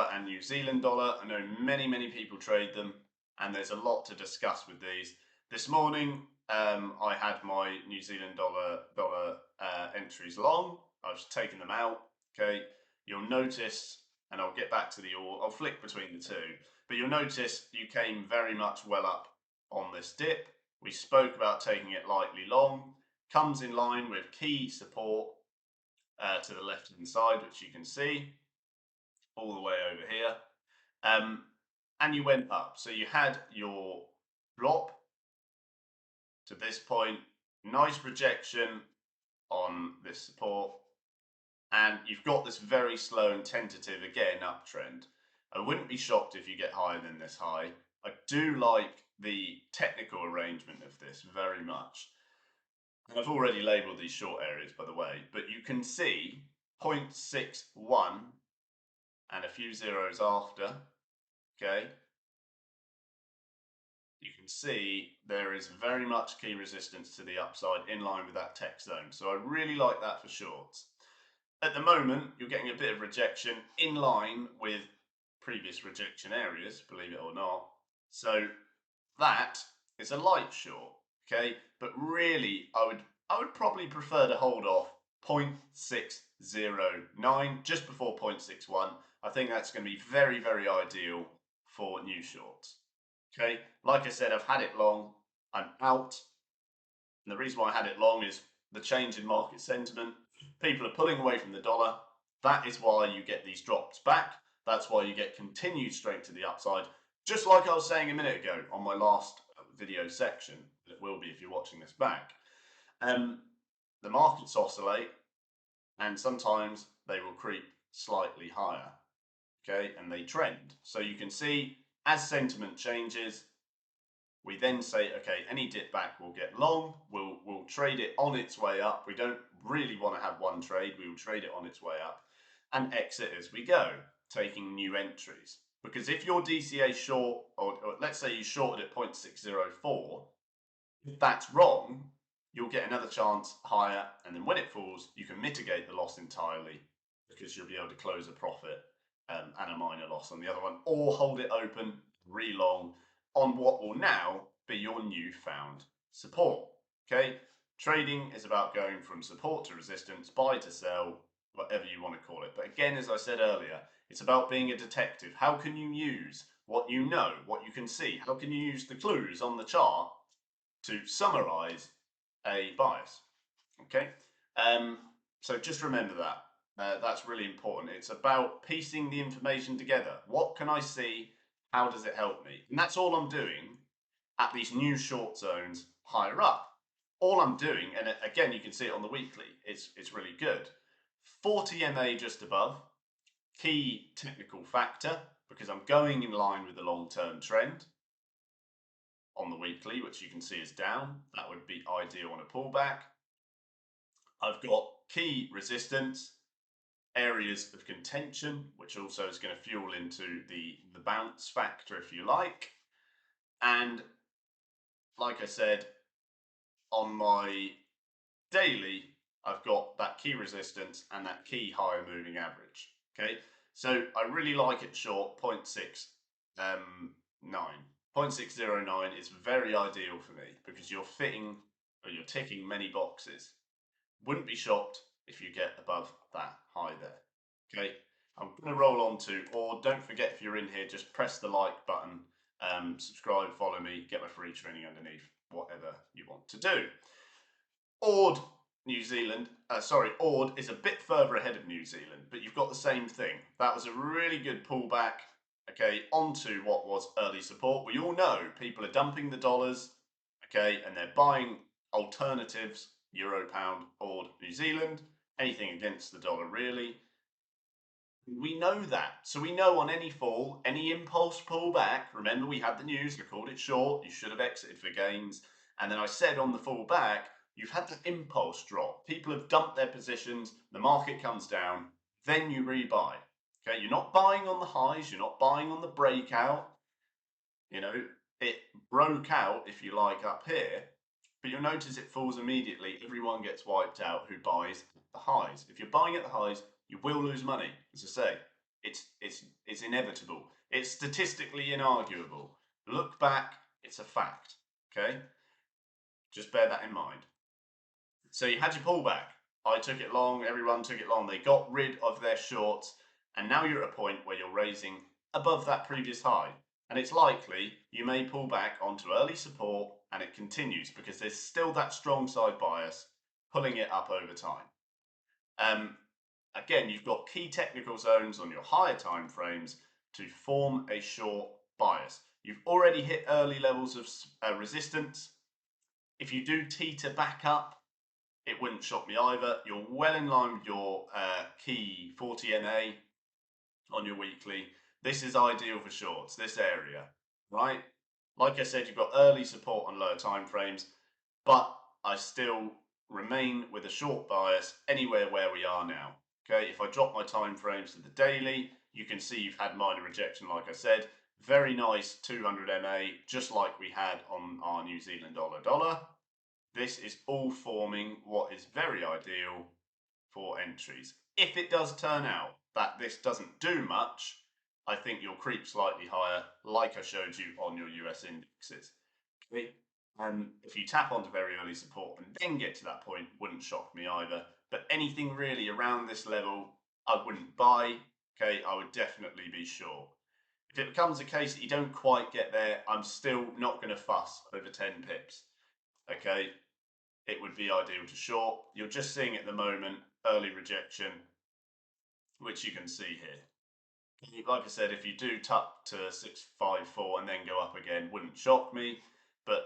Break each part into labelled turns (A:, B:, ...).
A: dollar and New Zealand dollar. I know many people trade them, and there's a lot to discuss with these. This morning, I had my New Zealand dollar entries long. I was taking them out. Okay, you'll notice, and I'll get back to I'll flick between the two, but you'll notice you came very much well up on this dip. We spoke about taking it lightly long. Comes in line with key support to the left hand side, which you can see all the way over here, and you went up. So you had your drop to this point, nice rejection on this support, and you've got this very slow and tentative, again, uptrend. I wouldn't be shocked if you get higher than this high. I do like the technical arrangement of this very much. And I've already labeled these short areas, by the way, but you can see 0.61 and a few zeros after, okay? You can see there is very much key resistance to the upside in line with that tech zone. So I really like that for shorts. At the moment, you're getting a bit of rejection in line with previous rejection areas, believe it or not. So that is a light short, okay? But really, I would probably prefer to hold off 0.609 just before 0.61. I think that's going to be very ideal for new shorts. Okay, like I said, I've had it long, I'm out. And the reason why I had it long is the change in market sentiment. People are pulling away from the dollar. That is why you get these drops back. That's why you get continued strength to the upside. Just like I was saying a minute ago on my last video section, it will be if you're watching this back. The markets oscillate, and sometimes they will creep slightly higher, okay, and they trend. So you can see as sentiment changes, we then say, okay, any dip back will get long, we'll trade it on its way up. We don't really want to have one trade, we will trade it on its way up and exit as we go, taking new entries. Because if your DCA short, or let's say you shorted at 0.604, if that's wrong, you'll get another chance higher, and then when it falls, you can mitigate the loss entirely because you'll be able to close a profit and a minor loss on the other one, or hold it open, re-long, on what will now be your newfound support. Okay, trading is about going from support to resistance, buy to sell, whatever you want to call it. But again, as I said earlier, it's about being a detective. How can you use what you know, what you can see? How can you use the clues on the chart to summarize a bias? Okay, so just remember that. That's really important. It's about piecing the information together. What can I see? How does it help me? And that's all I'm doing at these new short zones higher up. All I'm doing, and again, you can see it on the weekly, it's really good. 40 MA just above, key technical factor, because I'm going in line with the long-term trend on the weekly, which you can see is down. That would be ideal on a pullback. I've got key resistance, areas of contention, which also is going to fuel into the bounce factor, if you like. And like I said, on my daily, I've got that key resistance and that key higher moving average. Okay, so I really like it short 0.609. 0.609 is very ideal for me because you're fitting, or you're ticking many boxes. Wouldn't be shocked if you get above that high there. Okay, I'm going to roll on to, or don't forget, if you're in here, just press the like button, subscribe, follow me, get my free training underneath, whatever you want to do. AUD New Zealand, AUD is a bit further ahead of New Zealand, but you've got the same thing. That was a really good pullback, okay, onto what was early support. We all know people are dumping the dollars, okay, and they're buying alternatives, Euro, Pound, AUD, New Zealand, anything against the dollar really. We know that. So we know on any fall, any impulse pullback, remember we had the news, I called it short, you should have exited for gains. And then I said on the fall back, you've had the impulse drop. People have dumped their positions, the market comes down, then you rebuy. Okay, you're not buying on the highs, you're not buying on the breakout. You know, it broke out, if you like, up here, but you'll notice it falls immediately. Everyone gets wiped out who buys at the highs. If you're buying at the highs, you will lose money, as I say. It's inevitable. It's statistically inarguable. Look back, it's a fact. Okay, just bear that in mind. So you had your pullback. I took it long. Everyone took it long. They got rid of their shorts, and now you're at a point where you're raising above that previous high. And it's likely you may pull back onto early support, and it continues because there's still that strong side bias pulling it up over time. Again, you've got key technical zones on your higher time frames to form a short bias. You've already hit early levels of resistance. If you do teeter back up, it wouldn't shock me either. You're well in line with your key 40 MA on your weekly. This is ideal for shorts, this area, right? Like I said, you've got early support on lower time frames, but I still remain with a short bias anywhere where we are now. Okay, if I drop my time frames to the daily, you can see you've had minor rejection, like I said. Very nice 200 MA, just like we had on our New Zealand dollar. This is all forming what is very ideal for entries. If it does turn out that this doesn't do much, I think you'll creep slightly higher, like I showed you on your US indexes. Okay? If you tap onto very early support and then get to that point, wouldn't shock me either. But anything really around this level, I wouldn't buy. Okay, I would definitely be short. If it becomes a case that you don't quite get there, I'm still not going to fuss over 10 pips. Okay, it would be ideal to short. You're just seeing at the moment early rejection, which you can see here. Like I said, if you do tuck to 654 and then go up again, wouldn't shock me. But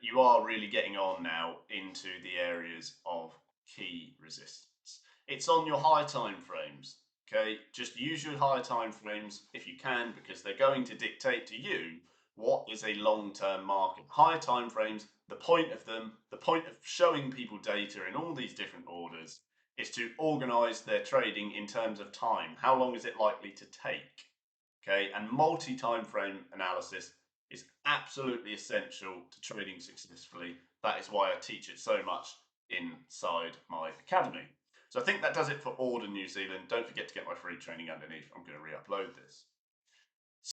A: you are really getting on now into the areas of key resistance. It's on your high time frames. Okay, just use your higher time frames if you can, because they're going to dictate to you what is a long-term market. Higher time frames, the point of them, the point of showing people data in all these different orders is to organize their trading in terms of time. How long is it likely to take? Okay, and multi-time frame analysis is absolutely essential to trading successfully. That is why I teach it so much inside my academy. So I think that does it for Order New Zealand. Don't forget to get my free training underneath. I'm going to re-upload this.